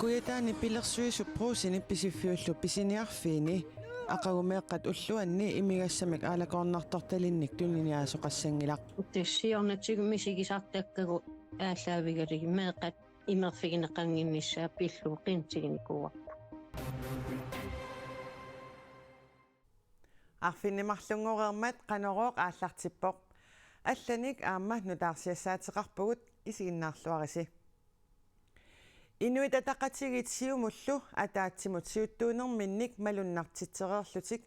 Kuyataani pilersuisupruusini pisiffiullu pisiniarfiini aqagumeeqqat ulluanni imigassamik aalakornartortalinnik tunniniaasoqassangilaq tissiornatigimisиgisартаккагу ааллаавигалиги меэқат имерфигинеқангиннissaа пиллуукинтигникуарпу арфиннимарлунгореермат qanoroq ааллартиппоq алланик аама нутаарсиассаатеқарпугут исигиннаарлуариси Inuit ataqatigit siumullu ataatsimut siuttuunerminnik malunnaartitsereerlutik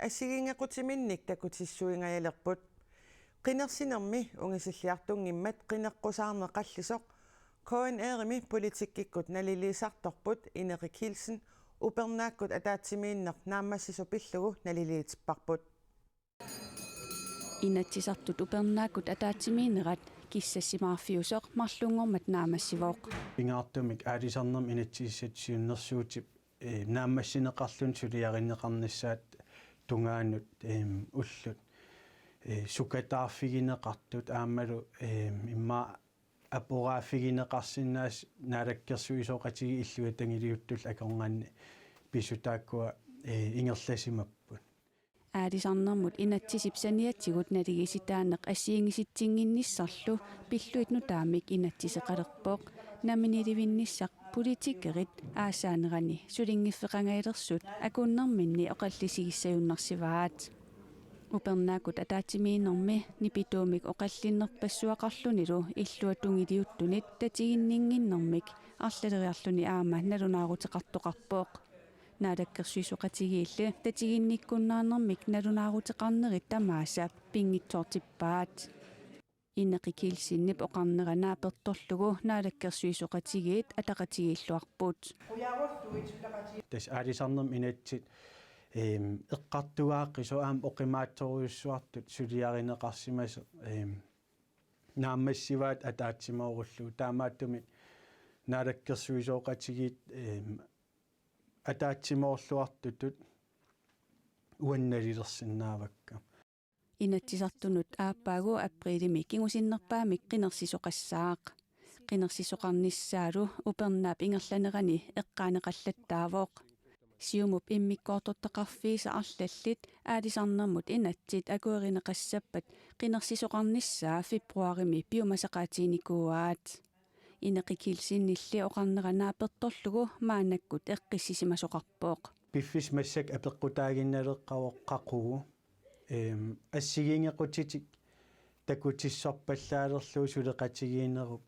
asigingequtiminnik takutissuingayalerput qinersinermi ungisilliartungimmat qineqqusaarneqallisoq KNR-mi politikkikkut naliliisartorput Inerik Hilsen upernaakkut ataatsimiinneq naammassisupillugu naliliitipparput Inatsisartut upernaakkut ataatsimiinnerat kissasimaarfiusoq marlungormat naamassivooq Pingaartumik aalisarnerm inatsiissatsuunnersuutip naammassineqarlun suliarinneqarnissaat tungaanut ullut sukataarfigineqartut aammalu imma apuraafigineqarsinnaas naalakkersuisoqatigi illuatangiliuttul akorngaanni pisutaakkua ingerlasimapput Aalisarnermut inatsisipsaniatsigut naligisitaaneq assiingisitsinginnissarlu pilluit nutaamik inatsiseqalerpooq naminilivinnissaq politikkerit aasaanerani sulingiffeqangailersut akunnerminni oqallisigissajunnarsivaat Upernaakut ataatimiinermi nipituumik oqallinnerpassuaqarlunilu illuatungiliuttunit tatiginninginnermik arlaleriarluni aama nalunaaruteqartoqarpooq naadakkersuisuqatigiillu tatiginnikkunnaanermik nalunaaruteqarnerit tamaasa pingitsoortippaat Inerik Hilsinnip oqarneranaa pertorlugu naadakkersuisuqatigiit ataqatigiilluarput Tas aalisarnerm inatsit eqqartugaaqqiso aam oqimaattoriussuartut suliarineqarsimas naammassivaat ataatsimaorullu taamaattumik naadakkersuisooqatigiit ataatsimoorluartutut uannalilersinnaavakka Inatsisartunut aappaagu aprilimi kingusinnerpaamik qinersisoqassaaq qinersisoqarnissaalu upernaap ingerlanerani eqqaaneqallattaavooq siumup immikkoortorteqarfiisa arlallit aalisarnermut inatsit akuerineqassappat qinersisoqarnissaa februarimi piumasaqaatiinikuaat Inerik Hilsinnilli oqarneranaa pertorlugu maanakkut eqqissisimasoqarpooq piffis massak apeqqutaaginnaleqqawoq qaqugu assigingequtitik takutissarpallaalerluu suleqatigiinerup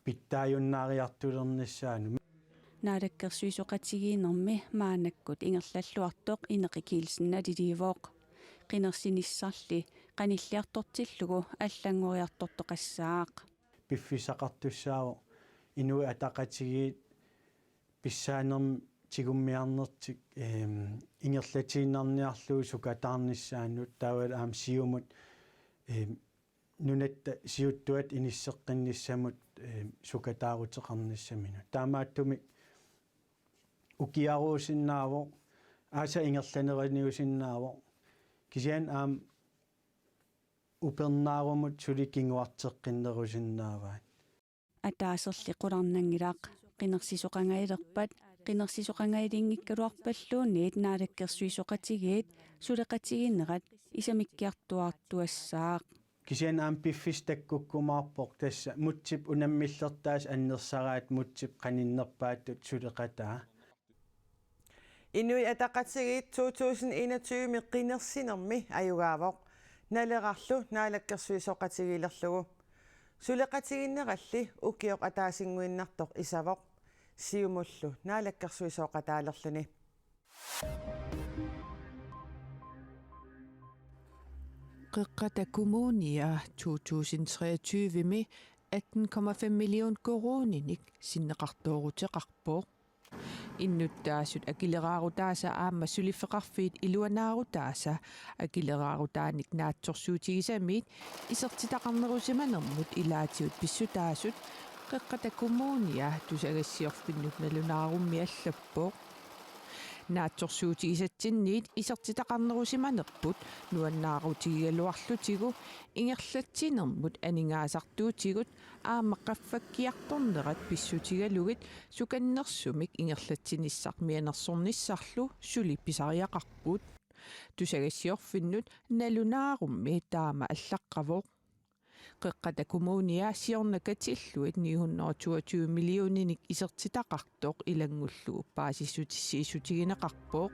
pittaajunnaariartulernissaanu naadakkersuisoqatigiinermi maanakkut ingerlalluartoq Inerik Hilsen alilivooq qinersinissarli qanilliartortillugu allangoriartortoqassaaq piffisaqartussaavo inui ataqatigiit pissaanerm tigummiarnertik ingerlatiinnarniarluu sukataarnissaanut taawal aam siumut nunatta siuttuat inisseqqinnissamut sukataaruteqarnissaminu taamaattumik ukiaruusinnaavo aasa ingerlaneraniusinnaavo kisian aam upernaarumut sulikinguarteqqinnerusinnaavaat атааserli qularnangilaaq qinersisoqangailerpat qinersisoqangailinngikkaluarpalluunniit naalakkersuisoqatigiit suleqatiginnerat isamikkiartuartuassaaq kisian aam piffis takkukkumaarpoq tassa mutsip unammillertaas annersaraat mutsip qaninnerpaattut suleqataa Inuit ataqatigit 2021 meqqinersinermi ajugaavoq nalerarlu naalakkersuisoqatigiilerlugu suleqatiginneralli ukioq ataasinguinnartoq isavoq siumullu naalakkersuisooqataalerluni Qiqqata kommunia 2023 18,5 million koroninik sinneqartuuruteqarpooq innuttaasut akileraaruutaasa aamma suliffeqarfiit iluanaarutaasa akileraaruutaanik naatsorsuutigisamiit isertitaqarnerusimanermut ilaatiut pissutaasut qiqqata kommunia tusagassiorfinnut nalunaarummia allappoq наатсорсуутигисатсинниит исертитақарнерусиманерпут нуаннаарутигигалуарлутигу ингерлатсинермут анингаасартуутигут аамаққаффаккиарторнерат писсутигалугит суканнерсумик ингерлатсиниссар мианерсорниссарлу сули писариақарпут тусагассиорфиннут налунаарумми таама аллаққавоқ qeqqata kommunia siornakatillуит 922 миллиониник исертитақартоқ илангуллугу паасиссутиссииссутигинеқарпоқ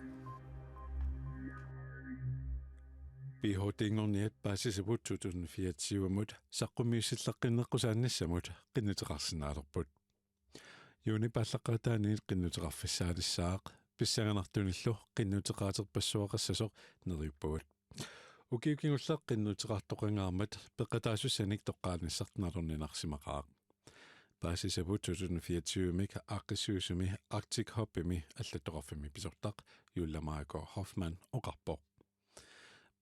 BHD-ngorniat paasisaput 2024-mut saqqummiussilleqqinneqqusaanissamut qinnutеқарсинааlerput юуни паллаққатааниит qinnutеқарфиссаалиссаақ писсаганартуниллу qinnutеқаатерпассуақассасоқ нериуппагут укиукингуллеқ qinnutеқартоқангаармат пеққатаасуссаник тоққааниссартналернинарсимақаақ paasisaput 2024-mik аққиссуусуми Arctic Hop-ими аллаттоқарфими писортақ юлламаако Hoffmann оқарпоқ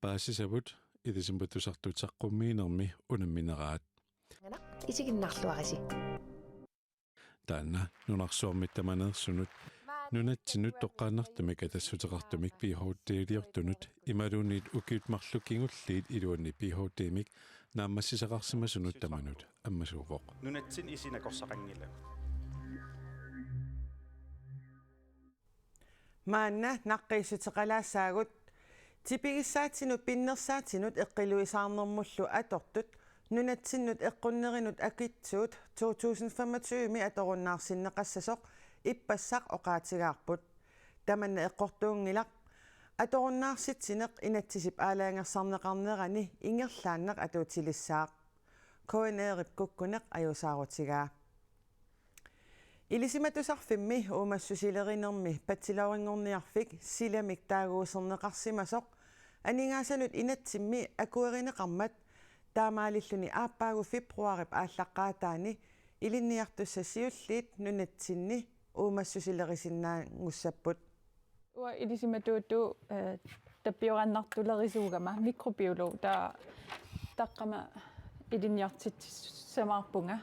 paasisaput идисимпатусартутсаққуммиинерми унамминераат исигиннарлуариси таана нунарсуармиттаманерсунут нунатсинут тоққааннартумик атассутеқартумик PHD-лиортунут ималуунит укиутмарлуккингуллиит илуанни PHD-мик нааммассисақарсимасунут таманут аммасуувоқ нунатсин исинакорсақангила маанна наққиссутеқалаассаагут типигиссаатсинут пиннерсаатсинут эққилуисаарнэрмуллу атортут нунатсиннут эққуннеринут акитсуут 2025-ми аторуннаарсиннеқассасоқ иппассақ оқаатигаарпут таманна эққортуунгилақ аторуннаарситсинеқ инатсисип аалаангерсарнеқарнерани ингерлааннеқ атуутилиссаақ коэнеэрип куккунеқ аюсаарутигаа илисиматусарфимми уумассусилеринерми патсилаурингорниарфик силамик таагуусернеқарсимасоқ анингаасанут инатсимми акуеринеқармат таамаалиллуни ааппаагу фебруарип ааллаққаатаани илинниартуссасиуллиит нунатсинни уумассусилерисиннаангуссаппут уа илисиматууту таппиорannartulerisuugama микробиолог таққама илинниартит самаарпунга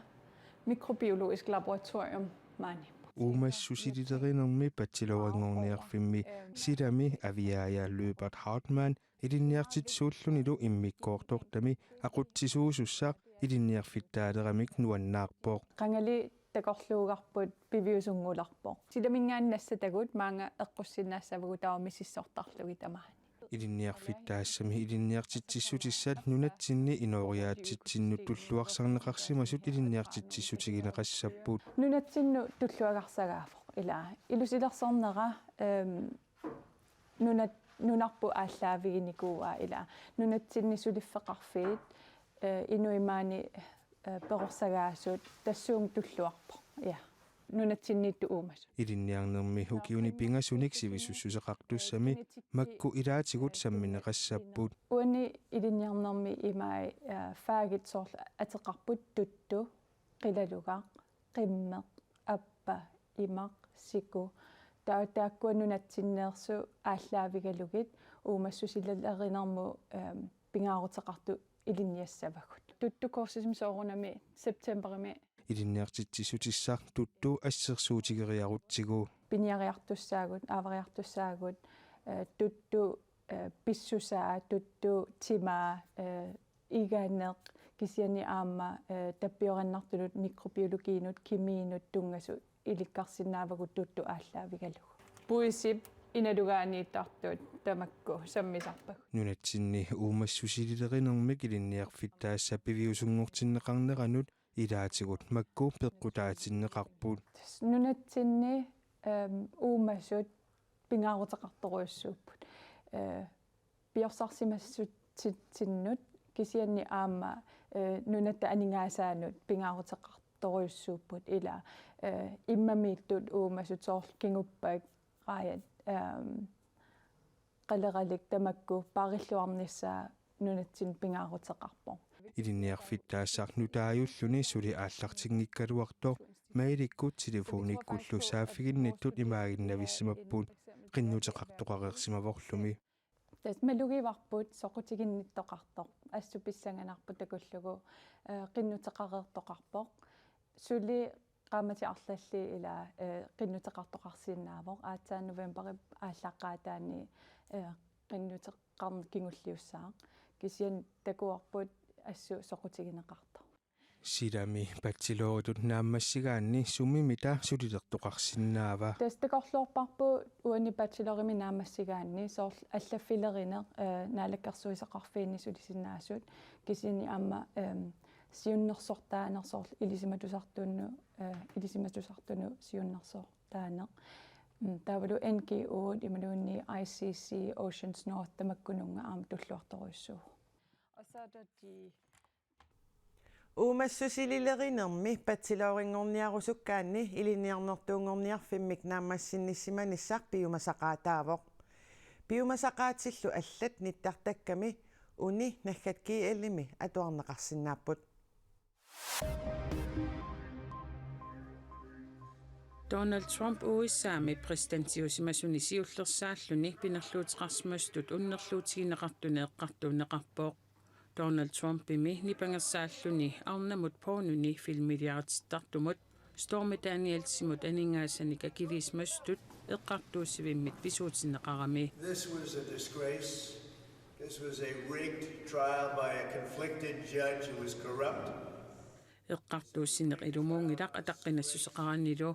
микробиологиск лабораториум маани umassusililerinermi patsilorangorniarfimmi silami aviaja Løbert Hartmann ilinniartitsuullunilu immikkoortortami aqutsisuusussaq ilinniarfittaateramik nuannaarpoq qangali takorluugarput piviusunggularpoq silamingaannassatagut maanga eqqussinaassavagu taumississortarlugi tamaani ilinniarfittaassami ilinniartitsissutissat nunatsinni inooriaatitsinnu tulluarsarneqarsimasut ilinniartitsissutigineqassappuut nunatsinnu tulluagarsagaafoq ilaa ilusilersornera nunarpu ааllaaviginikuua ilaa nunatsinni suliffeqarfiit inuimaani perorsagaasut tassuung tulluarpoq ja nunatsinniittu uumas ilinniarnermi hukiuni pingasunik sivisussuseqartussami makku ilaatigut sammineqassappuut uani ilinniarnermi imai faagit soorl ateqarput tuttu qilalugaq qimmeq appa imaq siku taakkuan nunatsinneersu ааllaavigalugit uumassusilerinermu pingaaruteqartu ilinniassavagut tuttu kursusum soorunami septemberimi ilinniartitsissutissaq tuttu assersuutigeriarutsigu piniariartussaagut aavariartussaagut tuttu pissusaa tuttu timaa igaaneq kisiani aamma tappiorannartulut mikrobiologiinut kimiinut tungasu ilikkarsinnaavagut tuttu ааllaavigalugu puisip inalugaaniittartuut tamakku sammisarpag nunatsinni uumassusililerinermik ilinniarfittaassappiviusungortinneqarneranut ilaatigut makku peqqutaatinneqarpuut nunatsinni uumassut pingaaruteqartoruussuupput piorsaarsimassutinnut kisianni aamma nunatta aningaasaanut pingaaruteqartoruussuupput ila immamiittut uumassut soorl kinguppaik qaayat qaleralik tamakku paarilluarnissaa nunatsin pingaaruteqarpo ilinniarfittaassaq nutaajulлuni suli aallartingikkaluartor mailikkut telefonikkullu saaffiginnittut imaaginnavissимаппут qinnuteqartoqareersimavorlumi tas malugivarput soqutiginnittoqartoq assuppissanganarput takullugu qinnuteqareertoqarpoq suli qaamati arlalli ila qinnuteqartoqarsiinnaavoq aatsaa novemberi ааllaqaataani qinnuteqqarn kingulliussaaq kisian takuarput assu soqutigineqarto Sidami patsilooritut naammassigaanni summimita sulilertoqarsinnaava tastakorluorparpu uani bachelorimi naammassigaanni soorl allaffilerine naalakkarsuisaqarfiinni sulisinnaasut kisiani aamma siunnersortaanersoorl ilisimatusartunu siunnersortaaner taavalu NGO imaluunni ICC Oceans North tamakkununga aam tulluartoruissuu Uumassusililerinermi patsilooringorniarusukkaanni iliniarnertuungorniarfimmik naammassinnissimaniссаар piumasaqaataavoq piumasaqaatillu аллат ниттартакками уни наггатки аллими атуарнеқарсинааппут Donald Trump uissaami præsidentiusimasuni siullersaalluni pinerluutiqarsmastut unnerluutigineqartune eqqartuuneqarpooq Donald Trumpimi nipangersaalluni arnamut poonuni filmiliaratittartumut Stormy Danielsimut aningaassanik akilismastut eqqartuussivimmit pisuutineqarami This was a disgrace. This was a rigged trial by a conflicted judge who was corrupt. eqqartuussineq ilumuungilaq ataqqinassuseqarannilu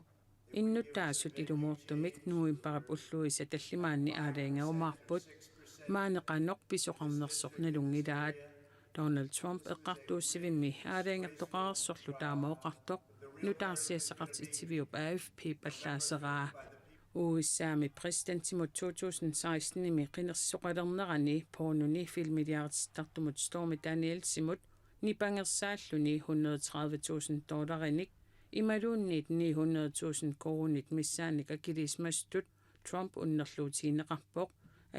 innuttaasut ilumuortumik nuimparap ulluisa tallimaanni aalaingarumaarput maaneqanoq pisoqarnersoq nalungilaat Donald Trump eqqartuussivimmi aalaingertoqarersorlu taamaoqartoq nutaarsiassaqartitiviup AFP pallaaseraa uissaami præsidenttimut 2016-imi qinersoqalernerani pornuni filmiliaratittartumut Stormy Danielsimut nipangersaalluni $130,000 imaluunniit 900,000 korunit missaanik akilismastut Trump unnerluutigineqarpoq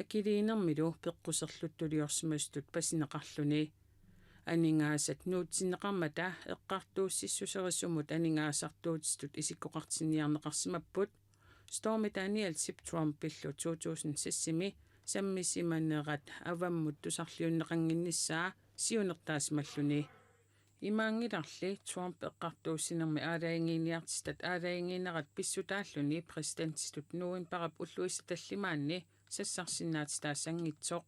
akiliinermilu peqquserluttuliorsimastut pasineqarluni aningaasat nuutsineqarmata eqqartuussissuserissumut aningaasartuutistut isikkoqartiniarneqarsimapput Stormy Danielsip Trump pillu 2006-imi sammisimanerat avammut tusarliunneqanginnissaa siunertaasimalluni Imaangilarli Trump eqqartuussinermi aalaingiiniartistat aalaingiinerat pissutaalluni præsidentistut nuimparap ulluissa tallimaanni sassarsinnaatitaassangitsoq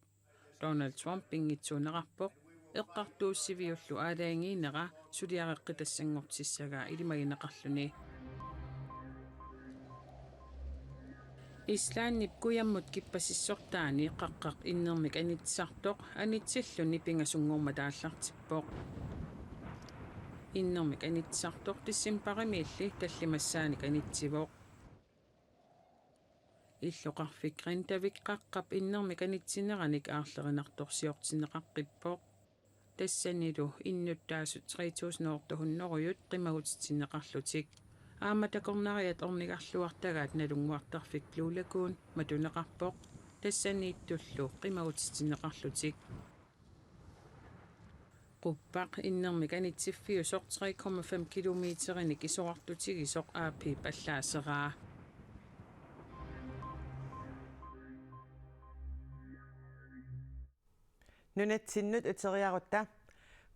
Donald Trump ingitsuuneqarpoq eqqartuussiviullu aalaingiinera suliareqqitassangortissagaa ilimagineqarluni Islaannip kuyammut kippasissortaani qaqqaq innermik anitsartoq anitsilluni pingasungormataallartippoq innermik anitsartoq tissimparimilli tallimassaanik anitsivoq illoqarfikrin taviqqaqqap innermik anitsineraniik aarlerinartorsiortineqaqqippoq tassanilu innuttaasut 3,800 qimagutitineqarlutik aamatakornariat ornigarluartagaat nalunguartarfikluulakuun matuneqarpoq tassaniittullu qimagutitineqarlutik quppaq innermik anitsiffiusoq 3,5 kilometerinik isoqartutigisoq aapi pallaaseraa nunatsinnut uteriarutta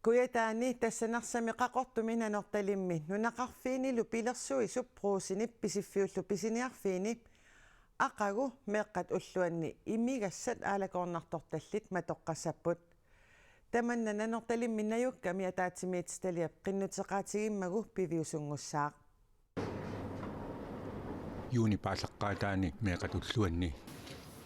kuyataani tassanarсами qaqortumi nanortalimmi nunaqarfiinilu pilersuisup pruusinip pisiffiullu pisiniarfiini aqagu meeqqat ulluanni imigassat aalakornartortallit matoqqassapput tamanna nanortalimmi najukkami ataatimiitstaliap qinnutseqaatigimmagu piviusungussaaq juuni paallaqqaataani meeqat ulluanni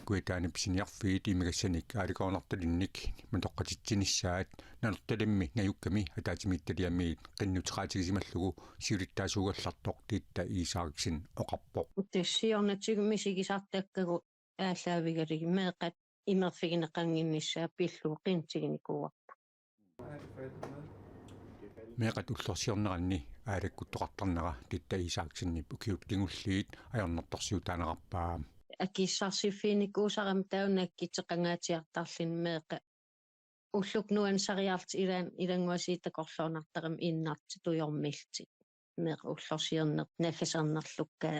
kuitaani pisiniarfiit imigassanik aalikornartalinnik matoqqatitsinnissaat nanortalimmi najukkami ataatimiittaliamiit qinnuteqaatigisimаллугу siulittaasuugallartoq tiitta iisaariksin oqarpoq tissiornatigumisigisartakkagu ааllaавигалиги меэқат имерфигинеқангиннissaа пиллуқинтигиникуарпу meeqat ullorsiorneranni aalakkuттоқартарнера tiitta iisaariksinni ukiut kingulliit ajornertorsiutaaneqarpaa акиссарсиффиникуусарам таунаккитеқангаатиартарлин меэқа уллукнуан сариарт илангуасиитакорлуунартарам иннарти туйормилти меэқа уллорсиернер налласарнерлуккаа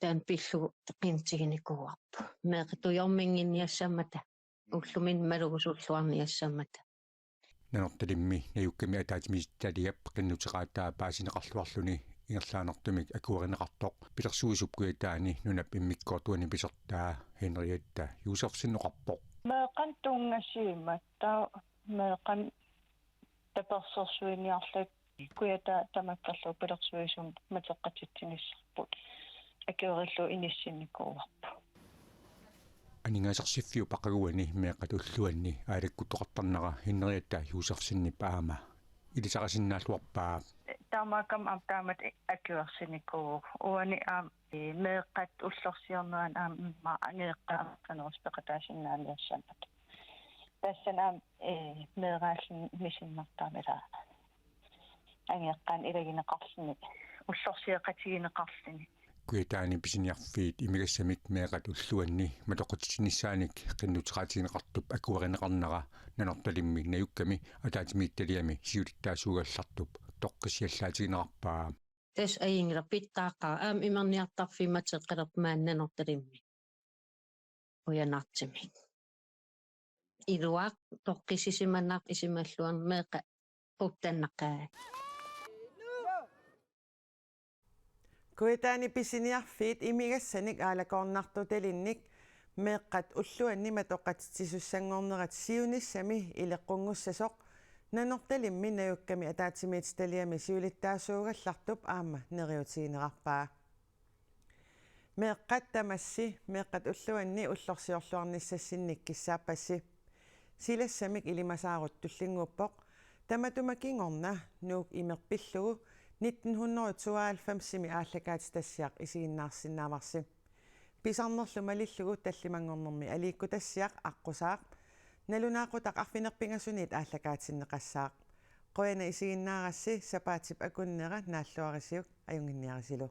таан пиллу теқинтигиникуарпу меэқа туйормингинниассамата уллумин малугусуллуарниассамата nanortalimmi najukkami ataatimiittaliap qinnutеqaattaa paasineqarluarluni ингерлаанертумик акуаринеқартоқ пилерсуусуп куитаани нунап иммиккортуани писертаа Henrietta Josefsen-Rapport меқан тунгасиимат таа меқан таперсерсуиниарлак куята тамаккарлу пилерсуисум матеққатитсиниссарпут акуариллу иниссинникууварпу анингасарсиффиу пақагуани меқатуллуанни аалаккутоқартарнера Henrietta Josefsen-ни паама илисарасиннааллуарпаа таамаакам аптаамат акуарсиникуу уани меқат уллорсиорнуан аама ангеэққаамакканерспеқатаасиннаалиассамат тассанаам меэрааллин мисиннартаамила ангеэққаан илагинеқарлини уллорсиеқатигинеқарлини куитаани писиниарфиит имигассамик меэқат уллуанни матоқутсинissaaник қиннутеқаатигинеқартуп акуаринеқарнера нанорталимми наюкками атаатимиитталиами сиулиттаасуугаллартуп тоққисиаллаатигинеқарпаа тас аингла питтаақаа аам имерниартарфиматеққалерп мааннанорталимми уянартими илуақ тоққисисиманнаақ исималлуар меэқа уттаннақаа Kuitaani pisiniarfiit imigassanik aalakornartutelinnik meeqqat ulluanni matoqatitissussanngornerat siunissami ileqqungussasoq nanortalimmi najukkami ataatimiitstaliami siulittaasuugallartup aama neriutigineqarpaa meeqqat tamassi meeqqat ulluanni ullorsiorluarnissassinnik kissaapassi silassamik ilimasaarut tullinguuppoq tamatumakingorna nuuk imerpillugu 1992 ааллакаатитассиақ исигиннаарсиннаамарси писарнерлу малиллугу таллимангорнэрми алииккутассиақ аққусаақ налунаақутақ арфинерпингасунит ааллакаатиннеқассаақ қояна исигиннаарасси сапаатип акуннера нааллуарисиук аюнгинниарисилу